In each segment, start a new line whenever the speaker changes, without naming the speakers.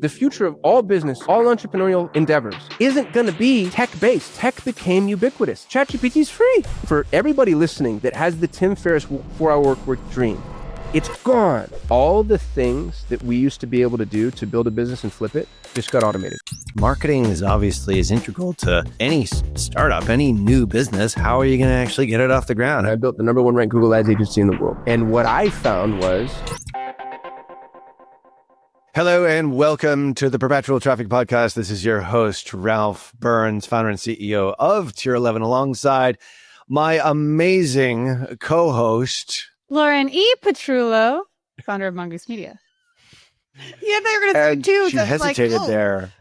the future of all business, all entrepreneurial endeavors isn't going to be tech-based. Tech became ubiquitous. ChatGPT is free. For everybody listening that has the Tim Ferriss 4-hour work week dream, it's gone. All the things that we used to be able to do to build a business and flip it just got automated.
Marketing is obviously integral to any startup, any new business. How are you going to actually get it off the ground?
I built the #1 ranked Google Ads agency in the world. And what I found was...
Hello and welcome to the Perpetual Traffic Podcast. This is your host, Ralph Burns, founder and CEO of Tier 11, alongside my amazing co-host,
Lauren E. Petrullo, founder of Mongoose Media. Yeah, they were going to say two.
She hesitated there.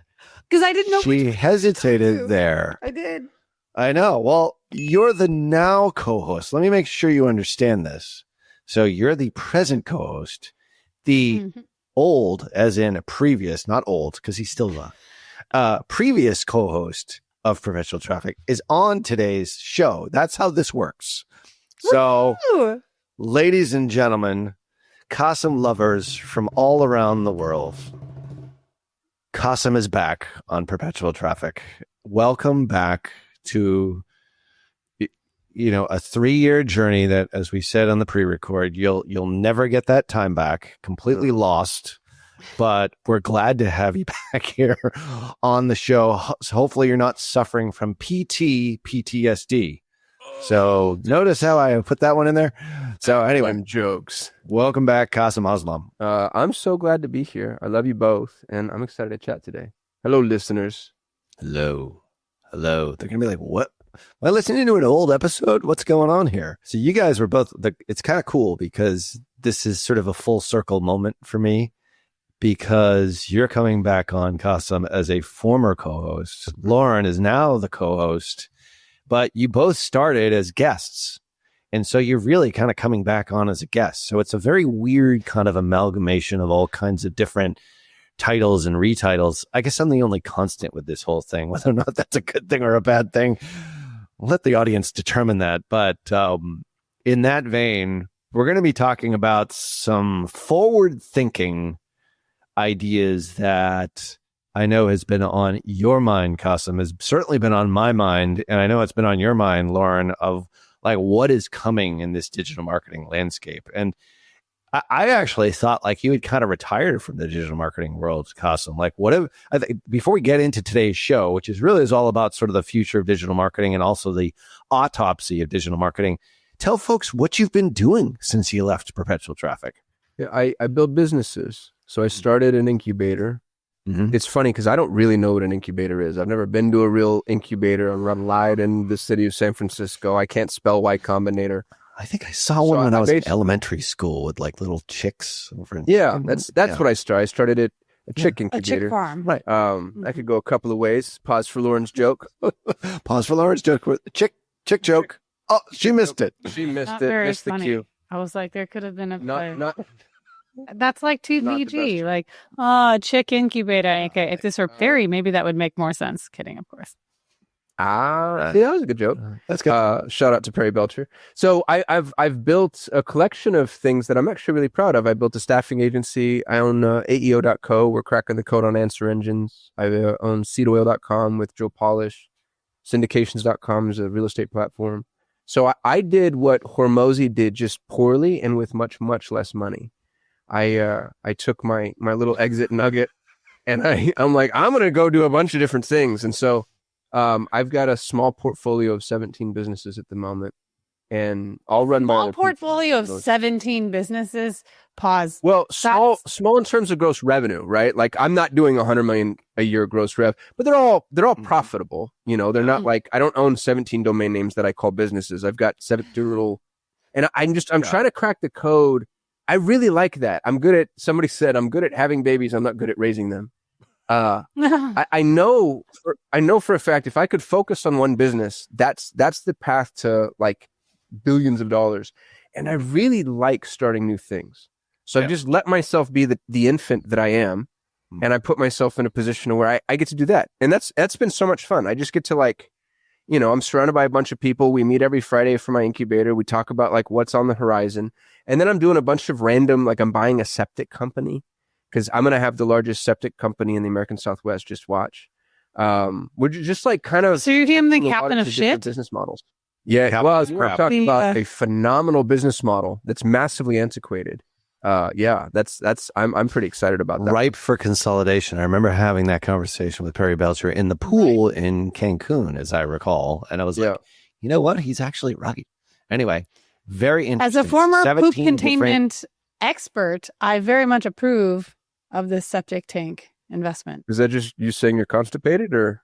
Because I didn't know.
She hesitated there.
I did.
I know. Well, you're the now co-host. Let me make sure you understand this. So you're the present co-host, the old, as in a previous, not old, because he's still previous co-host of Perpetual Traffic is on today's show. That's how this works. So, ladies and gentlemen, Kasim lovers from all around the world, Kasim is back on Perpetual Traffic. Welcome back to, a 3-year journey that, as we said on the pre-record, you'll never get that time back, completely lost, but we're glad to have you back here on the show. So hopefully you're not suffering from PTSD. So notice how I put that one in there. So anyway,
jokes.
Welcome back, Kasim Aslam.
I'm so glad to be here. I love you both, and I'm excited to chat today. Hello, listeners.
Hello. They're going to be like, what? Am I listening to an old episode? What's going on here? So you guys were both, it's kind of cool because this is sort of a full circle moment for me because you're coming back on, Kasim, as a former co-host. Lauren is now the co-host, but you both started as guests. And so you're really kind of coming back on as a guest. So it's a very weird kind of amalgamation of all kinds of different titles and retitles. I guess I'm the only constant with this whole thing, whether or not that's a good thing or a bad thing. I'll let the audience determine that. But in that vein, we're going to be talking about some forward-thinking ideas that I know has been on your mind, Kasim, has certainly been on my mind. And I know it's been on your mind, Lauren, of like what is coming in this digital marketing landscape. And I actually thought like you had kind of retired from the digital marketing world, Kasim. Like I think before we get into today's show, which is all about sort of the future of digital marketing and also the autopsy of digital marketing, tell folks what you've been doing since you left Perpetual Traffic.
Yeah, I build businesses. So I started an incubator. It's funny because I don't really know what an incubator is. I've never been to a real incubator. I'm lied in the city of San Francisco. I can't spell Y Combinator.
I think I saw one when I was in elementary school with like little chicks.
That's what I started. I started at a chick incubator.
A chick farm.
Right. I could go a couple of ways. Pause for Lauren's joke.
Pause for Lauren's joke. Chick joke. Oh, she missed it.
She missed
Not
it.
very
Missed
funny.
the cue.
I was like, there could have been a
Not
That's like too
Not the
PG.
best.
Like, chick incubator. Okay, if this were Perry, maybe that would make more sense. Kidding, of course.
that was a good joke.
That's good.
Shout out to Perry Belcher. So I've built a collection of things that I'm actually really proud of. I built a staffing agency. I own AEO.co. We're cracking the code on answer engines. I own seedoil.com with Joe Polish. Syndications.com is a real estate platform. So I did what Hormozy did, just poorly and with much, much less money. I took my little exit nugget and I'm like, I'm going to go do a bunch of different things. And so I've got a small portfolio of 17 businesses at the moment, and I'll run my
portfolio of 17 businesses. Pause.
Well, small in terms of gross revenue, right? Like I'm not doing 100 million a year gross rev, but they're all profitable. They're not like I don't own 17 domain names that I call businesses. I've got 17 little, and I'm trying to crack the code. I really like that. Somebody said I'm good at having babies. I'm not good at raising them. I know for a fact if I could focus on one business, that's the path to like billions of dollars. And I really like starting new things. So I've just let myself be the infant that I am, and I put myself in a position where I get to do that. And that's been so much fun. I just get to like, I'm surrounded by a bunch of people. We meet every Friday for my incubator. We talk about like what's on the horizon. And then I'm doing a bunch of random, like I'm buying a septic company because I'm going to have the largest septic company in the American Southwest. Just watch. We're just like kind of.
So you're him the
a lot
captain of
different
shit?
business models. Yeah,
Captain
well,
of
we're
crap.
talking about
Yeah.
a phenomenal business model that's massively antiquated. Yeah, that's I'm pretty excited about that.
Ripe for consolidation. I remember having that conversation with Perry Belcher in the pool in Cancun, as I recall. And I was like, you know what? He's actually right. Anyway, very interesting.
As a former poop
17
containment expert, I very much approve of this septic tank investment.
Is that just you saying you're constipated, or?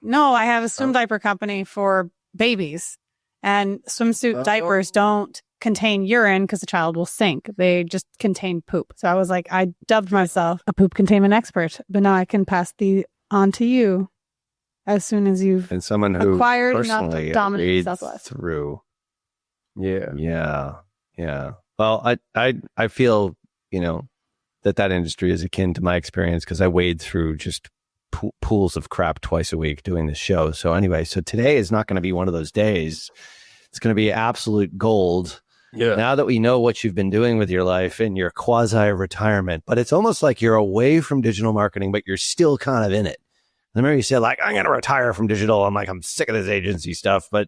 No, I have a swim diaper company for babies, and swimsuit diapers don't contain urine because the child will sink. They just contain poop. So I was like, I dubbed myself a poop containment expert, but now I can pass the on to you as soon as you've
and someone who
acquired enough
personally
to dominate
reads
Southwest.
through.
Yeah.
Yeah. Well, I feel, that industry is akin to my experience because I wade through just pools of crap twice a week doing this show. So anyway, today is not going to be one of those days. It's going to be absolute gold.
Yeah.
Now that we know what you've been doing with your life in your quasi-retirement, but it's almost like you're away from digital marketing, but you're still kind of in it. I remember you said, like, I'm going to retire from digital. I'm sick of this agency stuff, but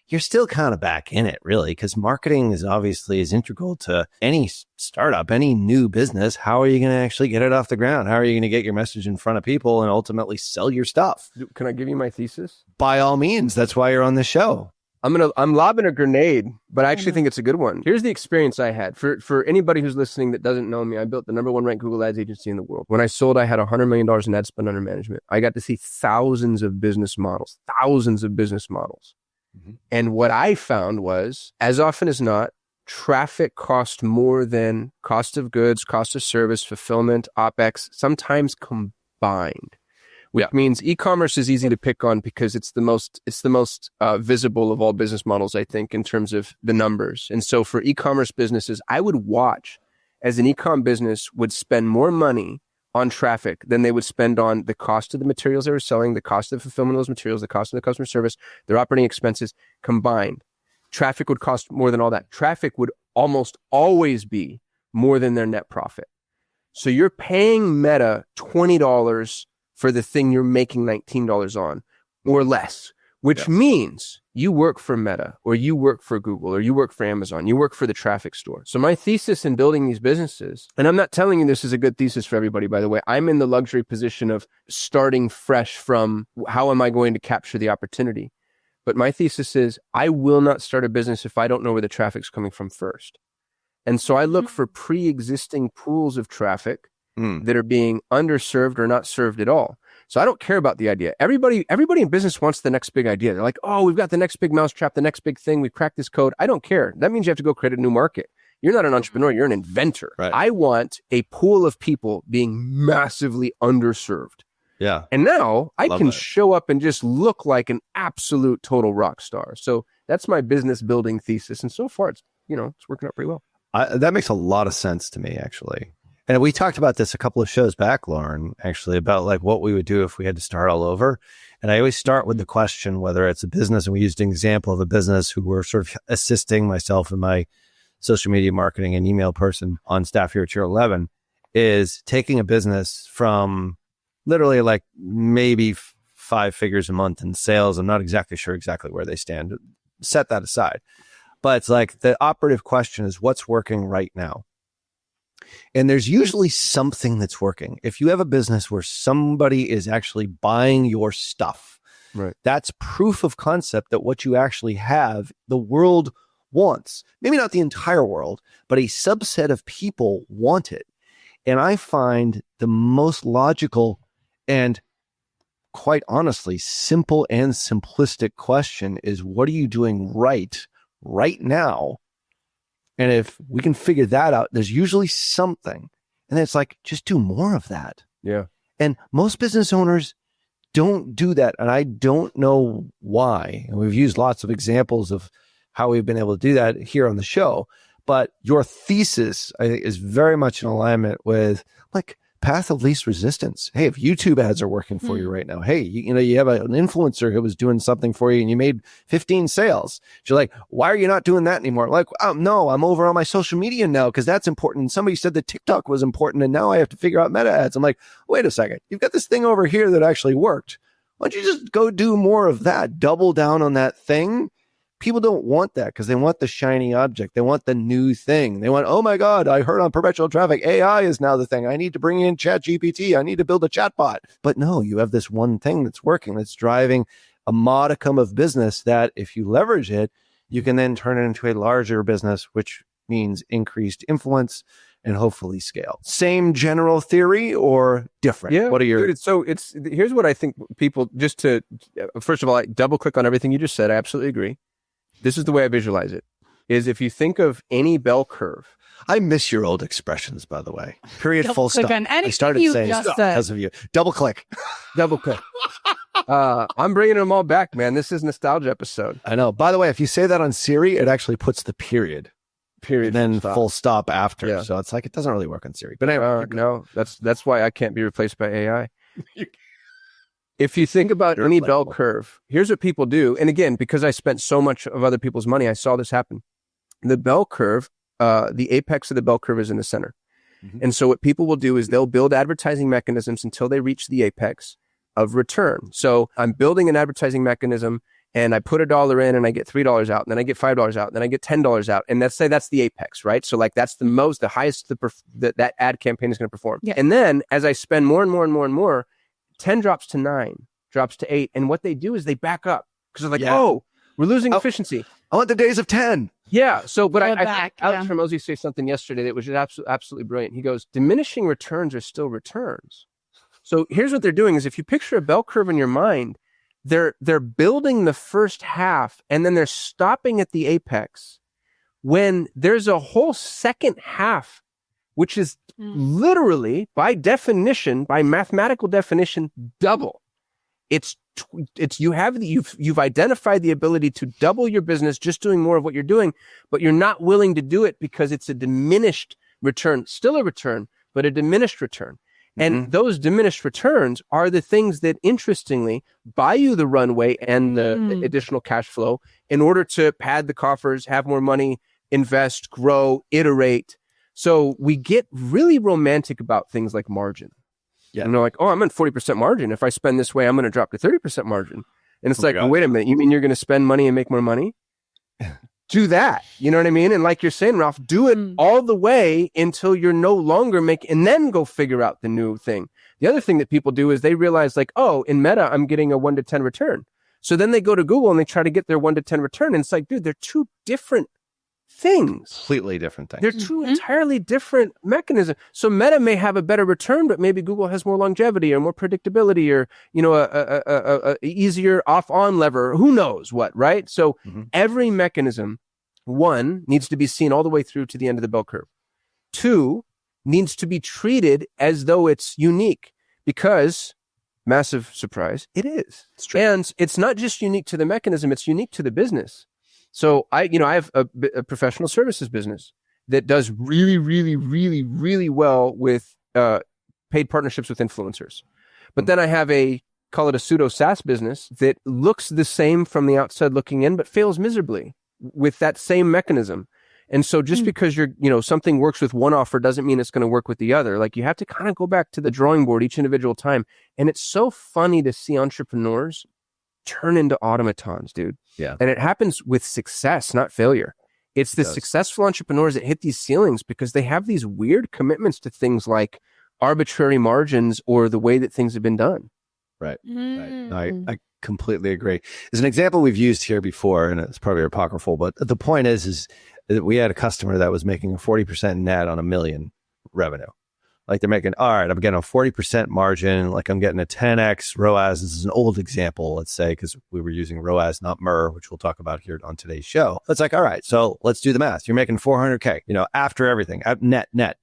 you're still kind of back in it, really, because marketing is obviously integral to any startup, any new business. How are you going to actually get it off the ground? How are you going to get your message in front of people and ultimately sell your stuff?
Can I give you my thesis?
By all means. That's why you're on the show.
I'm lobbing a grenade, but I actually think it's a good one. Here's the experience I had. For anybody who's listening that doesn't know me, I built the #1 ranked Google Ads agency in the world. When I sold, I had $100 million in ad spend under management. I got to see thousands of business models. Mm-hmm. And what I found was, as often as not, traffic cost more than cost of goods, cost of service, fulfillment, OpEx, sometimes combined. Which means e-commerce is easy to pick on because it's the most visible of all business models, I think, in terms of the numbers. And so for e-commerce businesses, I would watch as an e-com business would spend more money on traffic than they would spend on the cost of the materials they were selling, the cost of fulfillment of those materials, the cost of the customer service, their operating expenses combined. Traffic would cost more than all that. Traffic would almost always be more than their net profit. So you're paying Meta $20 for the thing you're making $19 on or less, which means you work for Meta or you work for Google or you work for Amazon, you work for the traffic store. So my thesis in building these businesses, and I'm not telling you this is a good thesis for everybody, by the way, I'm in the luxury position of starting fresh from how am I going to capture the opportunity? But my thesis is I will not start a business if I don't know where the traffic's coming from first. And so I look for pre-existing pools of traffic that are being underserved or not served at all. So I don't care about the idea. Everybody in business wants the next big idea. They're like, oh, we've got the next big mousetrap, the next big thing. We've cracked this code. I don't care. That means you have to go create a new market. You're not an entrepreneur. You're an inventor.
Right.
I want a pool of people being massively underserved.
Yeah.
And now I can
that.
show up and just look like an absolute total rock star. So that's my business building thesis. And so far it's working out pretty well.
That makes a lot of sense to me, actually. And we talked about this a couple of shows back, Lauren, actually, about like what we would do if we had to start all over. And I always start with the question, whether it's a business, and we used an example of a business who were sort of assisting myself and my social media marketing and email person on staff here at Tier 11, is taking a business from literally like maybe 5 figures a month in sales. I'm not exactly sure where they stand. Set that aside. But it's like the operative question is what's working right now? And there's usually something that's working. If you have a business where somebody is actually buying your stuff,
right,
that's proof of concept that what you actually have, the world wants. Maybe not the entire world, but a subset of people want it. And I find the most logical and quite honestly, simple and simplistic question is, what are you doing right now? And if we can figure that out, there's usually something. And it's like, just do more of that.
Yeah.
And most business owners don't do that. And I don't know why. And we've used lots of examples of how we've been able to do that here on the show. But your thesis, I think, is very much in alignment with like path of least resistance. Hey, if YouTube ads are working for you right now, hey, you have an influencer who was doing something for you and you made 15 sales. You're like, why are you not doing that anymore? Like, oh, no, I'm over on my social media now because that's important. And somebody said that TikTok was important and now I have to figure out meta ads. I'm like, wait a second. You've got this thing over here that actually worked. Why don't you just go do more of that? Double down on that thing. People don't want that because they want the shiny object. They want the new thing. They want, oh my God, I heard on Perpetual Traffic, AI is now the thing. I need to bring in ChatGPT. I need to build a chatbot. But no, you have this one thing that's working, that's driving a modicum of business that if you leverage it, you can then turn it into a larger business, which means increased influence and hopefully scale. Same general theory or different?
Yeah.
What are your...
Dude, here's what I think people, just to, first of all, I double click on everything you just said. I absolutely agree. This is the way I visualize it, is if you think of any bell curve.
I miss your old expressions, by the way. Period, full stop. I started saying stop because of you. Double click.
Double click. I'm bringing them all back, man. This is nostalgia episode.
I know. By the way, if you say that on Siri, it actually puts the period. And then full stop after. Yeah. So it's like, it doesn't really work on Siri. But anyway.
No, that's why I can't be replaced by AI. If you think about any bell curve, here's what people do. And again, because I spent so much of other people's money, I saw this happen. The bell curve, the apex of the bell curve is in the center. Mm-hmm. And so what people will do is they'll build advertising mechanisms until they reach the apex of return. So I'm building an advertising mechanism and I put $1 in and I get $3 out, and then I get $5 out, and then I get $10 out. And let's say that's the apex, right? So like that's the highest that ad campaign is going to perform. Yeah. And then as I spend more and more and more and more, 10 drops to 9, drops to 8. And what they do is they back up because they're like, oh, we're losing efficiency.
I want the days of 10.
Yeah. So, but I Alex Hormozi say something yesterday that was just absolutely brilliant. He goes, diminishing returns are still returns. So here's what they're doing is if you picture a bell curve in your mind, they're building the first half and then they're stopping at the apex when there's a whole second half, which is literally by definition, by mathematical definition, double. You've identified the ability to double your business just doing more of what you're doing, but you're not willing to do it because it's a diminished return, still a return, but a diminished return. And those diminished returns are the things that interestingly buy you the runway and the additional cash flow in order to pad the coffers, have more money, invest, grow, iterate. So we get really romantic about things like margin. Yeah. And they're like, oh, I'm at 40% margin. If I spend this way, I'm going to drop to 30% margin. And it's well, wait a minute. You mean you're going to spend money and make more money? Do that. You know what I mean? And like you're saying, Ralph, do it all the way until you're no longer making, and then go figure out the new thing. The other thing that people do is they realize like, oh, in Meta, I'm getting a 1 to 10 return. So then they go to Google and they try to get their 1 to 10 return. And it's like, dude, they're two different things.
Completely different things.
They're two entirely different mechanisms. So Meta may have a better return, but maybe Google has more longevity or more predictability or, you know, a easier off-on lever. Who knows what, right? So every mechanism, 1, needs to be seen all the way through to the end of the bell curve. 2, needs to be treated as though it's unique because, massive surprise, it is. And it's not just unique to the mechanism, it's unique to the business. So I have a professional services business that does really, really, really, really well with paid partnerships with influencers. But then I have call it a pseudo SaaS business that looks the same from the outside looking in, but fails miserably with that same mechanism. And so just because something works with one offer doesn't mean it's going to work with the other. Like you have to kind of go back to the drawing board each individual time. And it's so funny to see entrepreneurs turn into automatons, dude.
Yeah.
And it happens with success, not failure. It's the successful entrepreneurs that hit these ceilings because they have these weird commitments to things like arbitrary margins or the way that things have been done.
Right. I completely agree. There's an example we've used here before, and it's probably apocryphal, but the point is that we had a customer that was making a 40% net on $1 million revenue. Like they're making, all right, I'm getting a 40% margin. Like I'm getting a 10x ROAS. This is an old example, let's say, because we were using ROAS, not MER, which we'll talk about here on today's show. It's like, all right, so let's do the math. You're making 400K, after everything, net,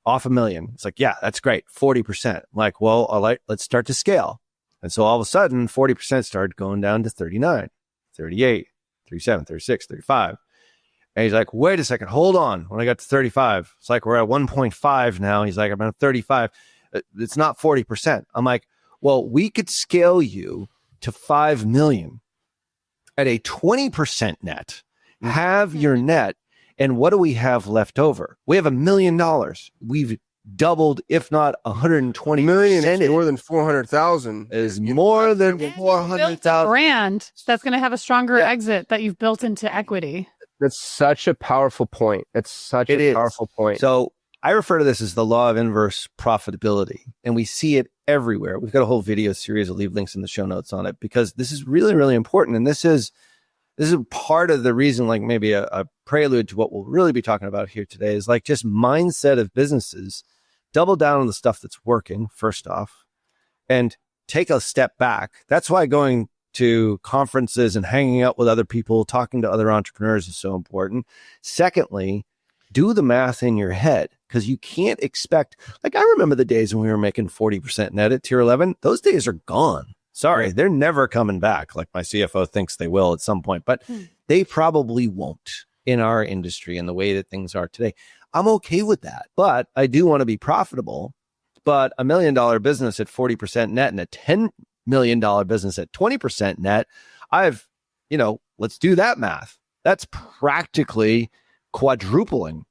off $1 million. It's like, yeah, that's great. 40%. I'm like, well, all right, let's start to scale. And so all of a sudden, 40% started going down to 39, 38, 37, 36, 35. And he's like, wait a second, hold on. When I got to 35, it's like we're at 1.5 now. He's like, I'm at 35. It's not 40%. I'm like, well, we could scale you to 5 million at a 20% net, have your net. And what do we have left over? We have $1 million. We've doubled, if not 120
million. It's more than 400,000.
Is more than 400,000
brand that's going to have a stronger exit that you've built into equity.
That's such a powerful point. It's such a powerful point.
So I refer to this as the law of inverse profitability, and we see it everywhere. We've got a whole video series. I'll leave links in the show notes on it because this is really, really important. And this is part of the reason, like maybe a prelude to what we'll really be talking about here today is like just mindset of businesses. Double down on the stuff that's working, first off, and take a step back. That's why going to conferences and hanging out with other people, talking to other entrepreneurs is so important. Secondly, do the math in your head because you can't expect, like I remember the days when we were making 40% net at tier 11. Those days are gone. Sorry, they're never coming back. Like my CFO thinks they will at some point, but they probably won't in our industry and the way that things are today. I'm okay with that, but I do want to be profitable. But $1 million business at 40% net and a $10 million business at 20% net, let's do that math. That's practically quadrupling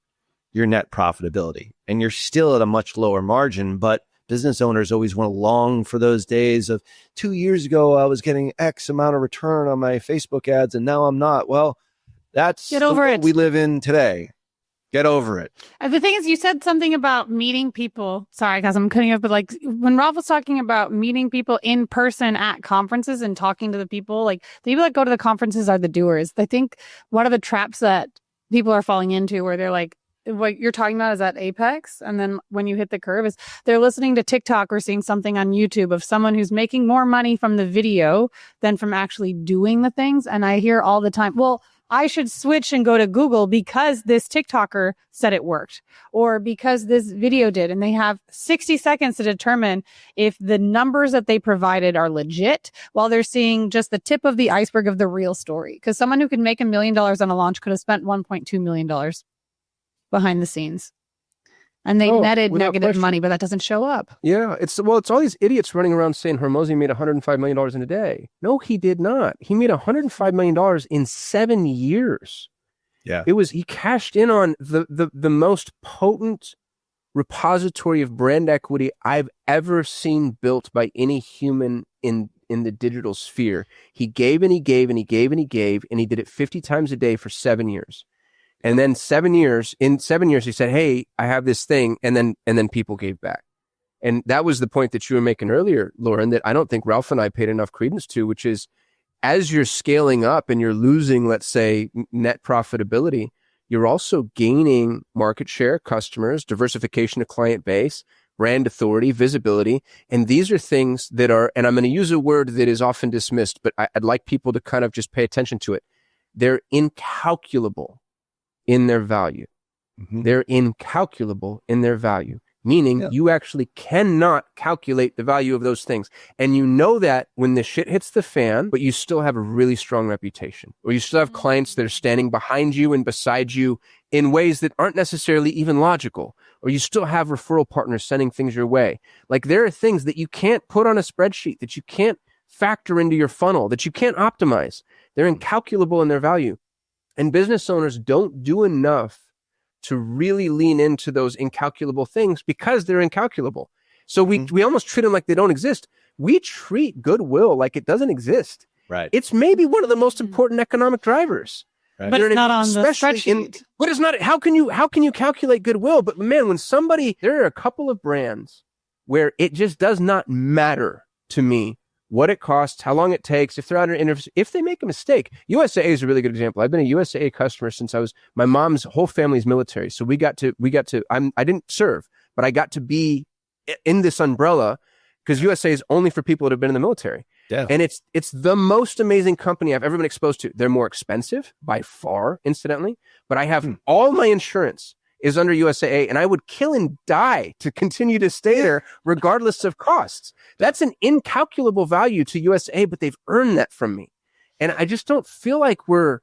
your net profitability. And you're still at a much lower margin, but business owners always want to long for those days of 2 years ago, I was getting X amount of return on my Facebook ads and now I'm not. Well, that's
Get over it.
We live in today. Get over it.
And the thing is, you said something about meeting people. Sorry, guys, I'm cutting up. But like when Ralph was talking about meeting people in person at conferences and talking to the people, like the people that go to the conferences are the doers. I think one of the traps that people are falling into where they're like, what you're talking about is at apex. And then when you hit the curve is they're listening to TikTok or seeing something on YouTube of someone who's making more money from the video than from actually doing the things. And I hear all the time, well, I should switch and go to Google because this TikToker said it worked or because this video did. And they have 60 seconds to determine if the numbers that they provided are legit while they're seeing just the tip of the iceberg of the real story. Because someone who could make $1 million on a launch could have spent $1.2 million behind the scenes. And they netted negative money, but that doesn't show up.
Yeah, it's all these idiots running around saying Hormozi made $105 million in a day. No, he did not. He made $105 million in 7 years.
Yeah.
He cashed in on the most potent repository of brand equity I've ever seen built by any human in the digital sphere. He gave and he gave and he gave and he gave, and he did it 50 times a day for 7 years. And then 7 years, he said, hey, I have this thing. And then people gave back. And that was the point that you were making earlier, Lauren, that I don't think Ralph and I paid enough credence to, which is as you're scaling up and you're losing, let's say, net profitability, you're also gaining market share, customers, diversification of client base, brand authority, visibility. And these are things that are, and I'm going to use a word that is often dismissed, but I'd like people to kind of just pay attention to it. They're incalculable in their value. Mm-hmm. They're incalculable in their value, meaning you actually cannot calculate the value of those things. And you know that when the shit hits the fan, but you still have a really strong reputation, or you still have clients that are standing behind you and beside you in ways that aren't necessarily even logical, or you still have referral partners sending things your way. Like there are things that you can't put on a spreadsheet, that you can't factor into your funnel, that you can't optimize. They're incalculable in their value. And business owners don't do enough to really lean into those incalculable things because they're incalculable. So we almost treat them like they don't exist. We treat goodwill like it doesn't exist.
Right.
It's maybe one of the most important economic drivers.
Right.
But it's not on the spreadsheet.
But it's not. How can you calculate goodwill? But man, there are a couple of brands where it just does not matter to me what it costs, how long it takes, if they're out of interviews, if they make a mistake. USAA is a really good example. I've been a USAA customer since my mom's whole family's military. So I didn't serve, but I got to be in this umbrella because USAA is only for people that have been in the military.
Yeah.
And it's the most amazing company I've ever been exposed to. They're more expensive by far, incidentally, but I have all my insurance is under USAA, and I would kill and die to continue to stay there regardless of costs. That's an incalculable value to USAA, but they've earned that from me. And I just don't feel like I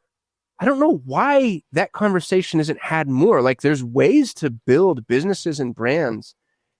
don't know why that conversation isn't had more. Like there's ways to build businesses and brands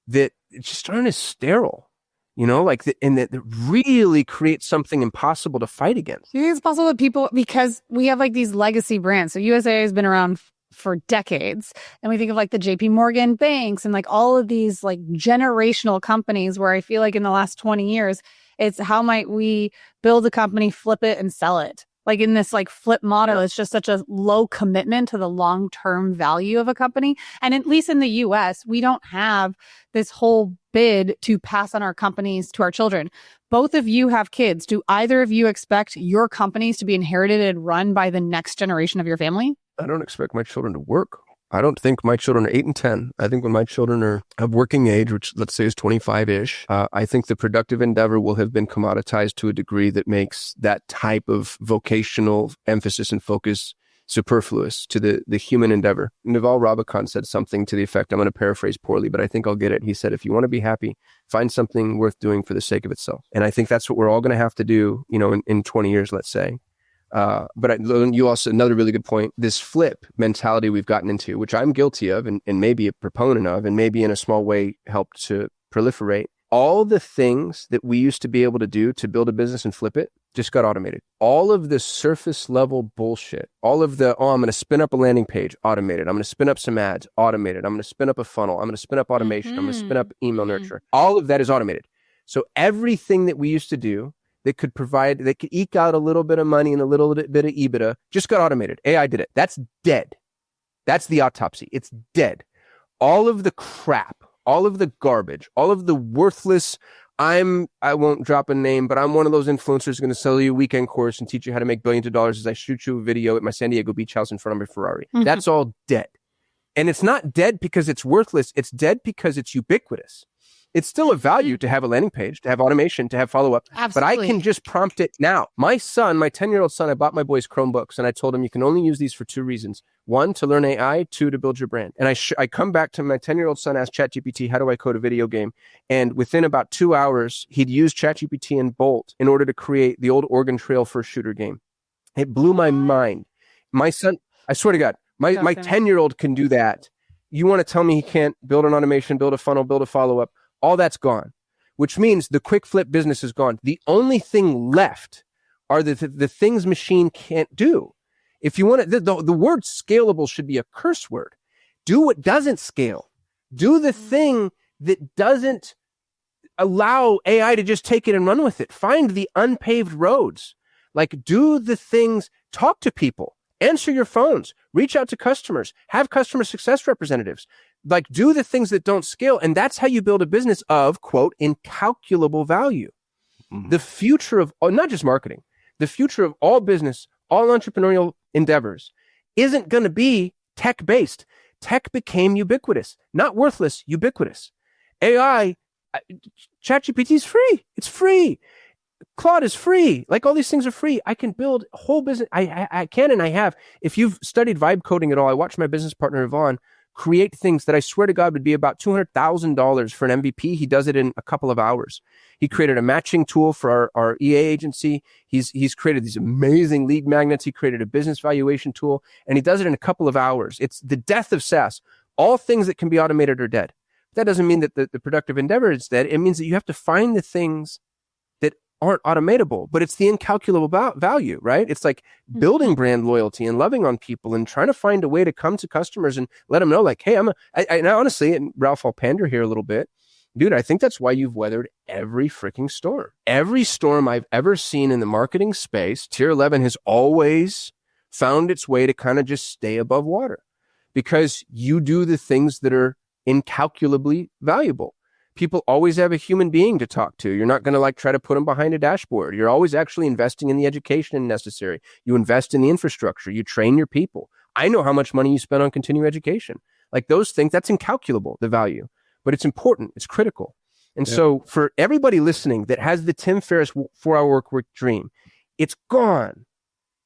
that just aren't as sterile, and that really creates something impossible to fight against.
Do you think it's possible that people, because we have like these legacy brands, so USA has been around for decades, and we think of like the JP Morgan banks and like all of these like generational companies where I feel like in the last 20 years, it's how might we build a company, flip it and sell it? Like in this like flip model, it's just such a low commitment to the long-term value of a company. And at least in the US, we don't have this whole bid to pass on our companies to our children. Both of you have kids. Do either of you expect your companies to be inherited and run by the next generation of your family?
I don't expect my children to work. I don't think my children are 8 and 10. I think when my children are of working age, which let's say is 25-ish, I think the productive endeavor will have been commoditized to a degree that makes that type of vocational emphasis and focus superfluous to the human endeavor. Naval Ravikant said something to the effect, I'm going to paraphrase poorly, but I think I'll get it. He said, if you want to be happy, find something worth doing for the sake of itself. And I think that's what we're all going to have to do, in 20 years, let's say. But you also, another really good point, this flip mentality we've gotten into, which I'm guilty of and maybe a proponent of, and maybe in a small way helped to proliferate. All the things that we used to be able to do to build a business and flip it just got automated. All of the surface level bullshit, all of the, I'm going to spin up a landing page, automated. I'm going to spin up some ads, automated. I'm going to spin up a funnel. I'm going to spin up automation. I'm going to spin up email nurture. All of that is automated. So everything that we used to do that could eke out a little bit of money and a little bit of EBITDA, just got automated. AI did it. That's dead. That's the autopsy. It's dead. All of the crap, all of the garbage, all of the worthless, I won't drop a name, but I'm one of those influencers going to sell you a weekend course and teach you how to make billions of dollars as I shoot you a video at my San Diego beach house in front of my Ferrari. Mm-hmm. That's all dead. And it's not dead because it's worthless. It's dead because it's ubiquitous. It's still a value to have a landing page, to have automation, to have follow-up.
Absolutely.
But I can just prompt it now. My son, my 10-year-old son, I bought my boys Chromebooks, and I told him you can only use these for 2 reasons. 1, to learn AI. 2, to build your brand. And I come back to my 10-year-old son, ask ChatGPT, how do I code a video game? And within about 2 hours, he'd used ChatGPT and Bolt in order to create the old Oregon Trail first shooter game. It blew my mind. My son, I swear to God, my 10-year-old can do that. You want to tell me he can't build an automation, build a funnel, build a follow-up? All that's gone, which means the quick flip business is gone. The only thing left are the things machine can't do. If you want to, the word scalable should be a curse word. Do what doesn't scale. Do the thing that doesn't allow AI to just take it and run with it. Find the unpaved roads. Like, do the things, talk to people, answer your phones, reach out to customers, have customer success representatives. Like, do the things that don't scale. And that's how you build a business of, quote, incalculable value. Mm-hmm. The future of, not just marketing, the future of all business, all entrepreneurial endeavors isn't going to be tech-based. Tech became ubiquitous, not worthless, ubiquitous. AI, ChatGPT is free. It's free. Claude is free. Like, all these things are free. I can build a whole business. I can, and I have. If you've studied vibe coding at all, I watched my business partner, Yvonne, create things that I swear to God would be about $200,000 for an MVP. He does it in a couple of hours. He created a matching tool for our EA agency. He's created these amazing lead magnets. He created a business valuation tool, and he does it in a couple of hours. It's the death of SaaS. All things that can be automated are dead. That doesn't mean that the productive endeavor is dead. It means that you have to find the things that aren't automatable, but it's the incalculable value, right? It's like building brand loyalty and loving on people and trying to find a way to come to customers and let them know, like, hey, and honestly, and Ralph, I'll pander here a little bit. Dude, I think that's why you've weathered every freaking storm. Every storm I've ever seen in the marketing space, Tier 11 has always found its way to kind of just stay above water because you do the things that are incalculably valuable. People always have a human being to talk to. You're not going to like try to put them behind a dashboard. You're always actually investing in the education necessary. You invest in the infrastructure. You train your people. I know how much money you spend on continuing education. Like, those things, that's incalculable, the value. But it's important. It's critical. And so for everybody listening that has the Tim Ferriss 4-hour work week dream, it's gone.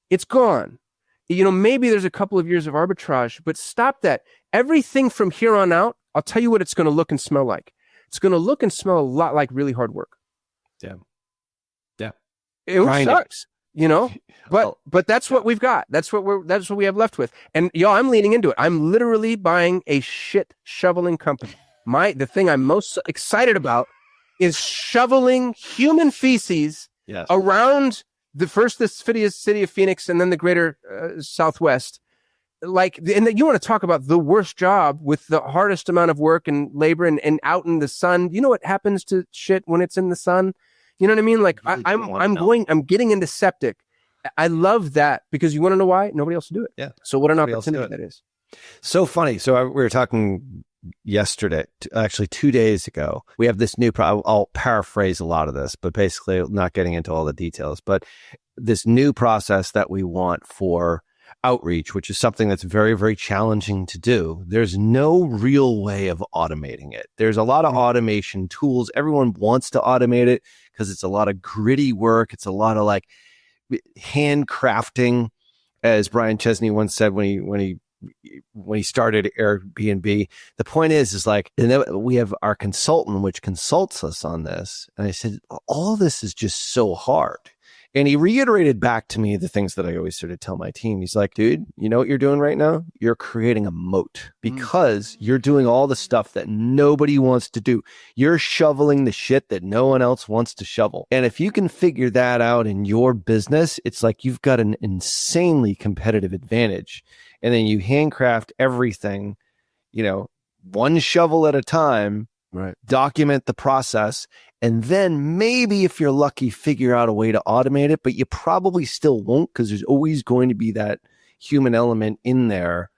It's gone. Maybe there's a couple of years of arbitrage, but stop that. Everything from here on out, I'll tell you what it's going to look and smell like. It's going to look and smell a lot like really hard work. Yeah. It sucks, but that's what we've got. That's what we have left with. And I'm leaning into it. I'm literally buying a shit shoveling company. the thing I'm most excited about is shoveling human feces around the city of Phoenix and then the greater Southwest. Like, and you want to talk about the worst job with the hardest amount of work and labor and out in the sun. You know what happens to shit when it's in the sun? You know what I mean? Like, I'm getting into septic. I love that because you want to know why? Nobody else will do it.
Yeah.
So what an opportunity that is.
So funny. So we were talking yesterday, actually 2 days ago. We have this new, I'll paraphrase a lot of this, but basically not getting into all the details, but this new process that we want for outreach, which is something that's very, very challenging to do. There's no real way of automating it. There's a lot of automation tools. Everyone wants to automate it because it's a lot of gritty work. It's a lot of like handcrafting, as Brian Chesney once said when he started Airbnb. The point is like, and then we have our consultant, which consults us on this. And I said, all this is just so hard. And he reiterated back to me the things that I always sort of tell my team. He's like, dude, you know what you're doing right now? You're creating a moat because you're doing all the stuff that nobody wants to do. You're shoveling the shit that no one else wants to shovel. And if you can figure that out in your business, it's like you've got an insanely competitive advantage. And then you handcraft everything, you know, one shovel at a time, right? Document the process. And then maybe if you're lucky, figure out a way to automate it, but you probably still won't because there's always going to be that human element in there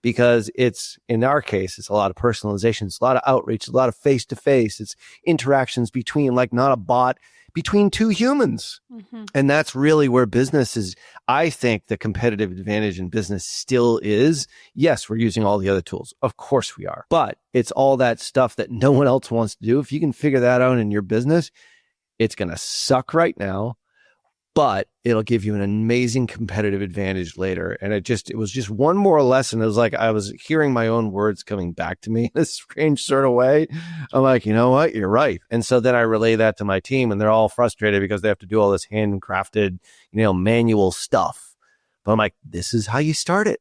because it's, in our case, it's a lot of personalization. It's a lot of outreach, a lot of face-to-face. It's interactions between, like, not a bot, between two humans. Mm-hmm. And that's really where business is. I think the competitive advantage in business still is, yes, we're using all the other tools. Of course we are. But it's all that stuff that no one else wants to do. If you can figure that out in your business, it's going to suck right now, but it'll give you an amazing competitive advantage later. And it was just one more lesson. It was like I was hearing my own words coming back to me in a strange sort of way. I'm like, you know what? You're right. And so then I relay that to my team and they're all frustrated because they have to do all this handcrafted, manual stuff. But I'm like, this is how you start it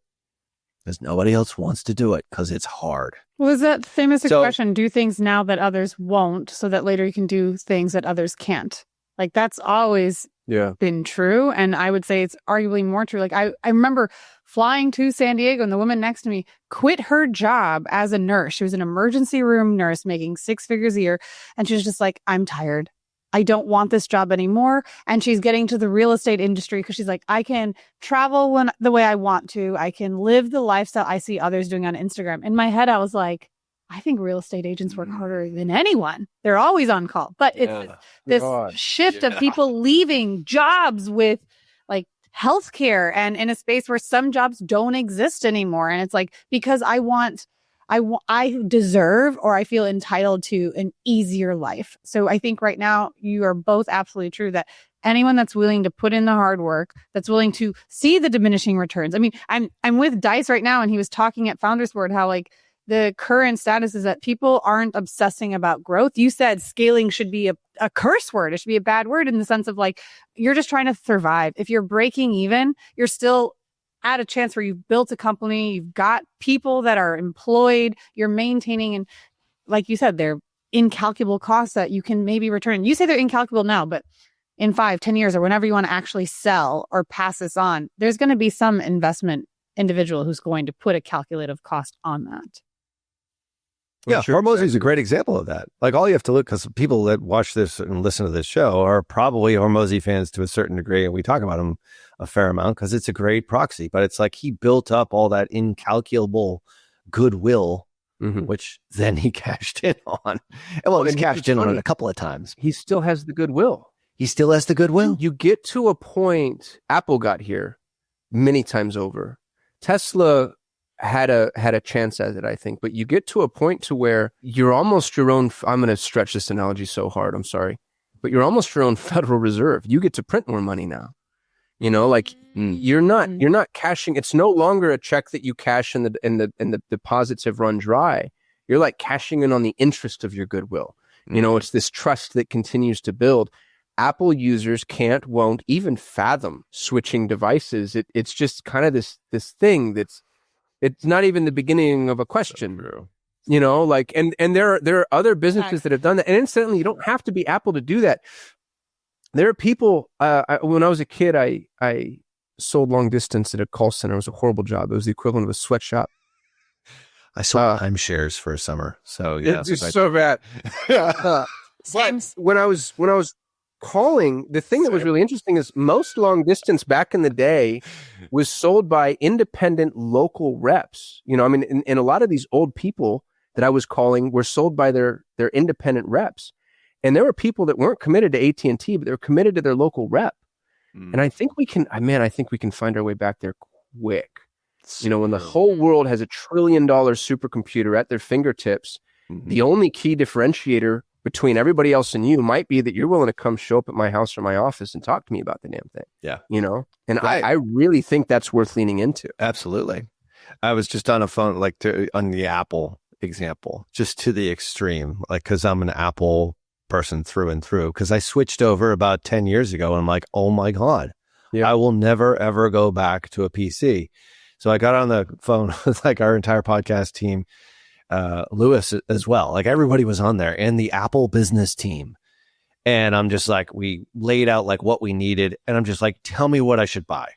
because nobody else wants to do it because it's hard.
Well, is that famous expression, do things now that others won't so that later you can do things that others can't? Like that's always been true. And I would say it's arguably more true. Like I remember flying to San Diego and the woman next to me quit her job as a nurse. She was an emergency room nurse making 6 figures a year. And she was just like, I'm tired. I don't want this job anymore. And she's getting to the real estate industry because she's like, I can travel the way I want to. I can live the lifestyle I see others doing on Instagram. In my head, I was like, I think real estate agents work harder than anyone. They're always on call. But it's this shift of people leaving jobs with like healthcare and in a space where some jobs don't exist anymore. And it's like, because I deserve or I feel entitled to an easier life. So I think right now you are both absolutely true that anyone that's willing to put in the hard work, that's willing to see the diminishing returns. I mean, I'm with Dice right now and he was talking at Founders Board how like the current status is that people aren't obsessing about growth. You said scaling should be a curse word. It should be a bad word in the sense of like, you're just trying to survive. If you're breaking even, you're still at a chance where you've built a company, you've got people that are employed, you're maintaining, and like you said, they're incalculable costs that you can maybe return. You say they're incalculable now, but in 5-10 years or whenever you want to actually sell or pass this on, there's going to be some investment individual who's going to put a calculative cost on that.
Yeah, Hormozy is a great example of that. Like all you have to look, because people that watch this and listen to this show are probably Hormozy fans to a certain degree, and we talk about him a fair amount because it's a great proxy. But it's like he built up all that incalculable goodwill, which then he cashed in on. And well, he's cashed in on it a couple of times.
He still has the goodwill.
He still has the goodwill.
You get to a point, Apple got here many times over. Tesla had a chance at it, I think, but you get to a point to where you're almost your own, I'm going to stretch this analogy so hard, I'm sorry, but you're almost your own Federal Reserve. You get to print more money now. You're not cashing. It's no longer a check that you cash and the deposits have run dry. You're like cashing in on the interest of your goodwill. It's this trust that continues to build. Apple users won't even fathom switching devices. It's just kind of this thing it's not even the beginning of a question. You know, like, and there are other businesses that have done that. And incidentally, you don't have to be Apple to do that. There are people, when I was a kid, I sold long distance at a call center. It was a horrible job. It was the equivalent of a sweatshop.
I sold timeshares for a summer. So yeah.
It's so bad. But when I was calling, the thing that was really interesting is most long distance back in the day was sold by independent local reps. You know, I mean, and a lot of these old people that I was calling were sold by their independent reps. And there were people that weren't committed to AT&T, but they were committed to their local rep. And I think we can find our way back there quick. You know, when the whole world has $1 trillion supercomputer at their fingertips, the only key differentiator between everybody else and you might be that you're willing to come show up at my house or my office and talk to me about the damn thing.
Yeah.
You know, and
Right.
I really think that's worth leaning into.
Absolutely. I was just on a phone, on the Apple example, just to the extreme, like, because I'm an Apple person through and through, because I switched over about 10 years ago and I'm like, oh my God, I will never, ever go back to a PC. So I got on the phone with like our entire podcast team, Lewis as well. Like everybody was on there and the Apple business team. And I'm just like, we laid out like what we needed. And I'm just like, tell me what I should buy.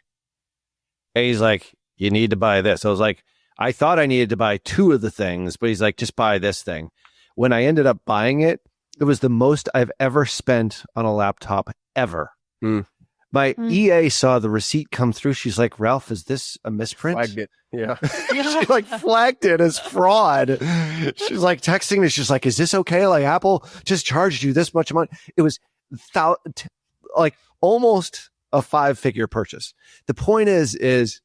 And he's like, you need to buy this. I was like, I thought I needed to buy 2 of the things, but he's like, just buy this thing. When I ended up buying it, it was the most I've ever spent on a laptop ever. My EA saw the receipt come through. She's like, Ralph, is this a misprint?
Flagged it. Yeah.
She like flagged it as fraud. She's like texting me. She's like, is this okay? Like Apple just charged you this much money. It was like almost a 5-figure purchase. The point is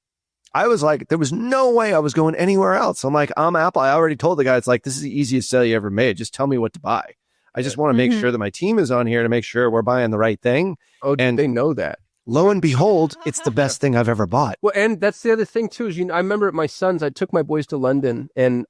I was like, there was no way I was going anywhere else. I'm like, I'm Apple. I already told the guy, it's like, this is the easiest sale you ever made. Just tell me what to buy. I just want to make sure that my team is on here to make sure we're buying the right thing.
Oh, and they know that.
Lo and behold, it's the best thing I've ever bought.
Well, and that's the other thing too, is, you know, I remember at my son's, I took my boys to London and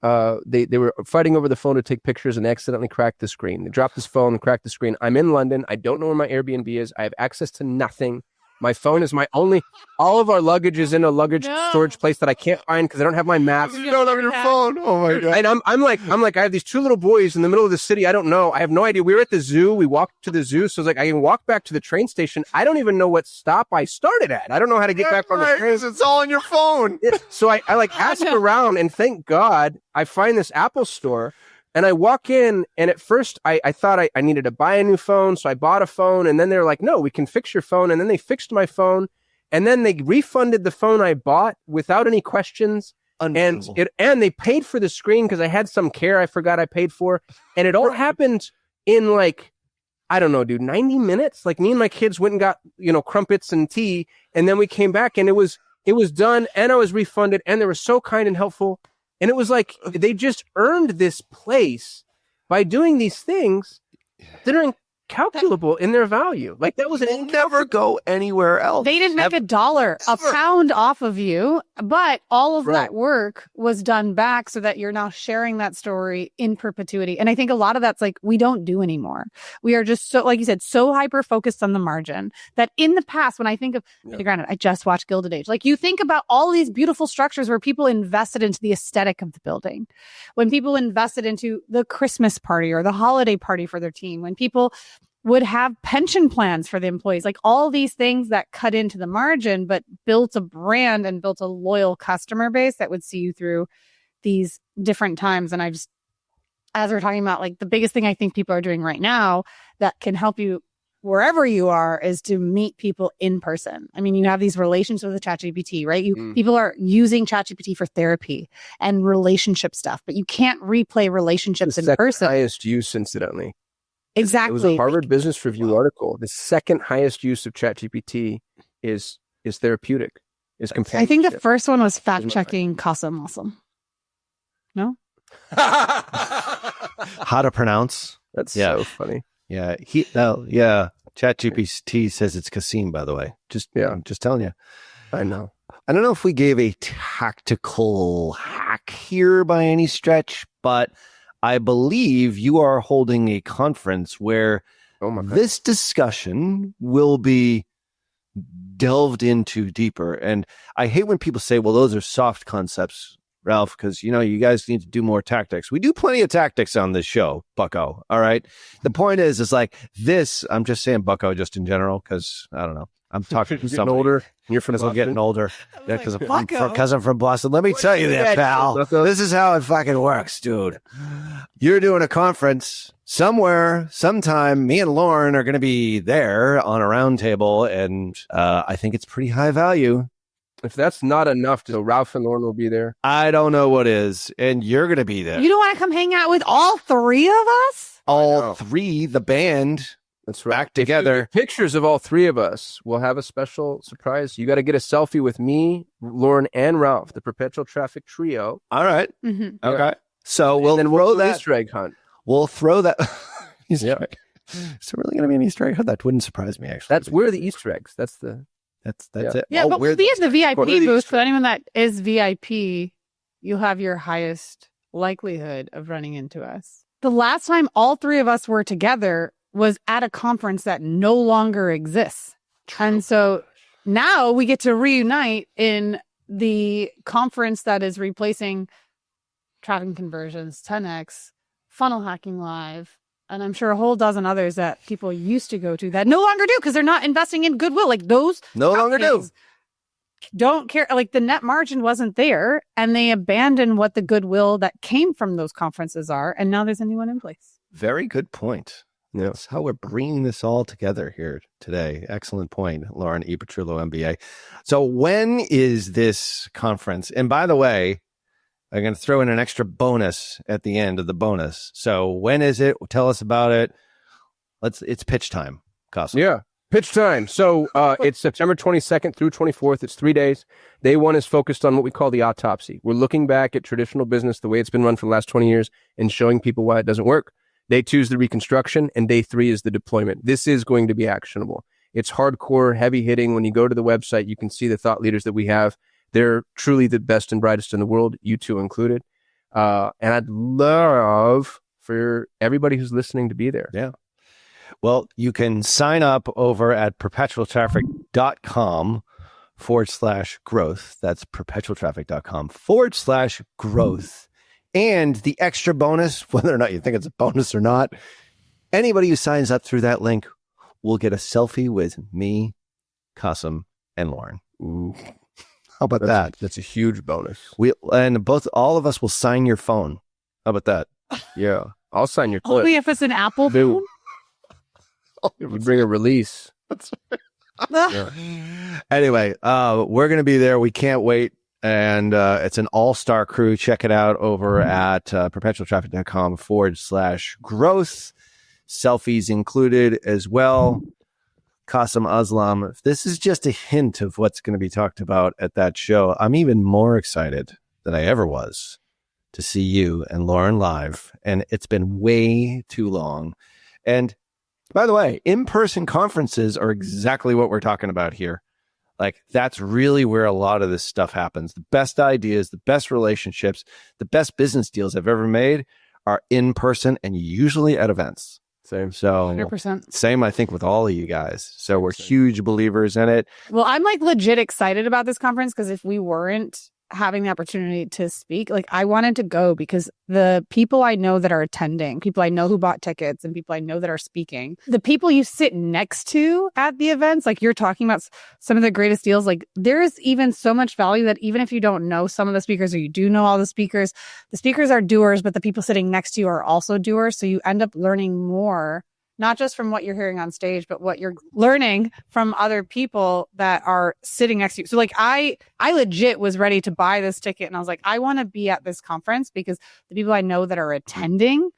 they were fighting over the phone to take pictures and accidentally cracked the screen. They dropped his phone and cracked the screen. I'm in London. I don't know where my Airbnb is. I have access to nothing. My phone is my only, all of our luggage is in a luggage storage place that I can't find because I don't have my maps.
You don't have your phone. Oh my God.
And I'm like, I have these 2 little boys in the middle of the city. I don't know. I have no idea. We were at the zoo. We walked to the zoo. So I was like, I can walk back to the train station. I don't even know what stop I started at. I don't know how to get back on the train.
It's all on your phone.
So I like ask around and thank God I find this Apple store. And I walk in, and at first I thought I needed to buy a new phone, so I bought a phone, and then they're like, no, we can fix your phone. And then they fixed my phone, and then they refunded the phone I bought without any questions. And they paid for the screen because I had some care I forgot I paid for. And it all happened in like, I don't know, dude, 90 minutes? Like me and my kids went and got, you know, crumpets and tea, and then we came back, and it was done, and I was refunded, and they were so kind and helpful. And it was like they just earned this place by doing these things that are incalculable in their value. Like that was
never go anywhere else.
They didn't make a pound off of you, but all of that work was done back so that you're now sharing that story in perpetuity. And I think a lot of that's like we don't do anymore. We are just so, like you said, so hyper focused on the margin that in the past, when I think of, granted, I just watched Gilded Age. Like you think about all these beautiful structures where people invested into the aesthetic of the building, when people invested into the Christmas party or the holiday party for their team, when people would have pension plans for the employees, like all these things that cut into the margin, but built a brand and built a loyal customer base that would see you through these different times. And I just, as we're talking about, like the biggest thing I think people are doing right now that can help you wherever you are is to meet people in person. I mean, you have these relationships with ChatGPT, right? People are using ChatGPT for therapy and relationship stuff, but you can't replay relationships in person.
Highest use, incidentally.
Exactly.
It was a Harvard Business Review article. The second highest use of ChatGPT is therapeutic, is companionship.
I think the first one was fact-checking Kasim Aslam. No?
How to pronounce?
That's so funny.
Yeah. ChatGPT says it's Kasim, by the way. Just telling you.
I know.
I don't know if we gave a tactical hack here by any stretch, but I believe you are holding a conference where this discussion will be delved into deeper. And I hate when people say, well, those are soft concepts. Ralph, because, you guys need to do more tactics. We do plenty of tactics on this show, bucko. All right. The point is like this. I'm just saying bucko just in general because I don't know. I'm talking to somebody
older. You're from
because I'm getting older. Yeah, because
Bucko.
I'm from Boston. Let me tell you that, pal. This is how it fucking works, dude. You're doing a conference somewhere, sometime. Me and Lauren are going to be there on a round table, and I think it's pretty high value.
If that's not enough, so Ralph and Lauren will be there.
I don't know what is, and you're going to be there.
You don't want to come hang out with all three of us?
All three, the band.
That's right.
Back together.
Pictures of all three of us. We'll have a special surprise. You got to get a selfie with me, Lauren, and Ralph, the Perpetual Traffic trio.
All right.
Mm-hmm.
Okay. So we'll
throw
throw that
Easter egg hunt.
We'll throw that Easter egg. Is there really going to be an Easter egg hunt? That wouldn't surprise me, actually.
That's where the Easter eggs. That's
it.
Yeah, but we'll be in the VIP
We're the
booth.
Easter
For anyone that is VIP, you have your highest likelihood of running into us. The last time all three of us were together was at a conference that no longer exists. And so now we get to reunite in the conference that is replacing Traffic Conversions, 10X, Funnel Hacking Live, and I'm sure a whole dozen others that people used to go to that no longer do because they're not investing in goodwill. Like those
no longer do.
Don't care. Like the net margin wasn't there, and they abandoned what the goodwill that came from those conferences are, and now there's a new one in place.
Very good point.
Yeah.
That's how we're bringing this all together here today. Excellent point, Lauren E. Petrullo, MBA. So when is this conference? And by the way, I'm going to throw in an extra bonus at the end of the bonus. So when is it? Tell us about it. It's pitch time, Kasim.
Yeah. Pitch time. So it's September 22nd through 24th. It's 3 days. Day one is focused on what we call the autopsy. We're looking back at traditional business, the way it's been run for the last 20 years, and showing people why it doesn't work. Day two is the reconstruction, and day three is the deployment. This is going to be actionable. It's hardcore, heavy hitting. When you go to the website, you can see the thought leaders that we have. They're truly the best and brightest in the world, you two included. And I'd love for everybody who's listening to be there.
Yeah. Well, you can sign up over at perpetualtraffic.com/growth. That's perpetualtraffic.com/growth. And the extra bonus, whether or not you think it's a bonus or not, anybody who signs up through that link will get a selfie with me, Kasim, and Lauren.
Ooh.
How about that?
That's a huge bonus.
All of us will sign your phone. How about that?
Yeah. I'll sign your clip.
Only if it's an Apple phone.
You bring a release.
That's right. Yeah. Anyway, we're going to be there. We can't wait. And it's an all-star crew. Check it out over at perpetualtraffic.com/growth. Selfies included as well. Kasim Aslam, if this is just a hint of what's going to be talked about at that show, I'm even more excited than I ever was to see you and Lauren live. And it's been way too long. And by the way, in-person conferences are exactly what we're talking about here. Like, that's really where a lot of this stuff happens. The best ideas, the best relationships, the best business deals I've ever made are in person and usually at events.
Same.
So
100%.
Same, I think, with all of you guys. So we're huge believers in it.
Well, I'm like legit excited about this conference because if we weren't having the opportunity to speak, like I wanted to go because the people I know that are attending, people I know who bought tickets and people I know that are speaking, the people you sit next to at the events, like you're talking about some of the greatest deals, like there is even so much value that even if you don't know some of the speakers or you do know all the speakers are doers, but the people sitting next to you are also doers. So you end up learning more, not just from what you're hearing on stage, but what you're learning from other people that are sitting next to you. So like I legit was ready to buy this ticket and I was like, I want to be at this conference because the people I know that are attending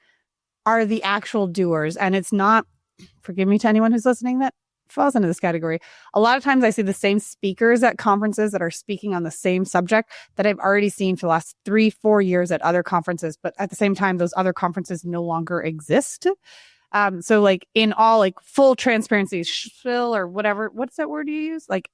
are the actual doers. And it's not, forgive me to anyone who's listening that falls into this category. A lot of times I see the same speakers at conferences that are speaking on the same subject that I've already seen for the last 3-4 years at other conferences. But at the same time, those other conferences no longer exist. So like in all like full transparency, shill or whatever, what's that word you use? Like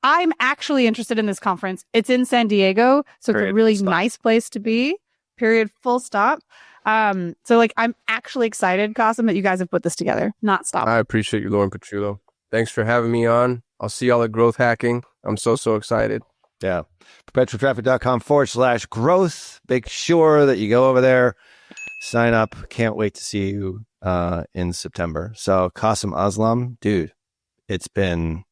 I'm actually interested in this conference. It's in San Diego. So it's a really nice place to be, period, full stop. So like I'm actually excited, Kasim, that you guys have put this together. Not stop.
I appreciate you, Lauren Petrullo. Thanks for having me on. I'll see y'all at Growth Hacking. I'm so excited.
Yeah. perpetualtraffic.com/growth. Make sure that you go over there, sign up. Can't wait to see you in September. So Kasim Aslam, dude, it's been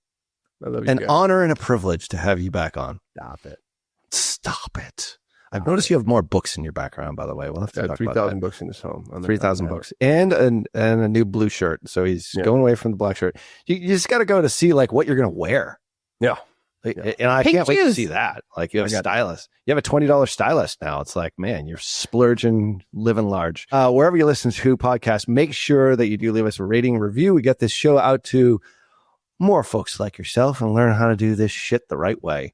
an honor and a privilege to have you back on. Stop it. I've noticed you have more books in your background, by the way. We'll have to talk
3,000 books in his home.
3,000 books and a new blue shirt. So he's going away from the black shirt. You just got to go to see like what you're going to wear.
Yeah.
And I can't wait to see that. Like you have a stylist. You have a $20 stylist now. It's like, man, you're splurging, living large. Wherever you listen to podcasts, make sure that you do leave us a rating and review. We get this show out to more folks like yourself and learn how to do this shit the right way.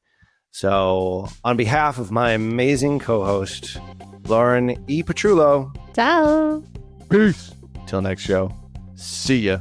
So on behalf of my amazing co-host, Lauren E. Petrullo.
Ciao.
Peace. Till next show. See ya.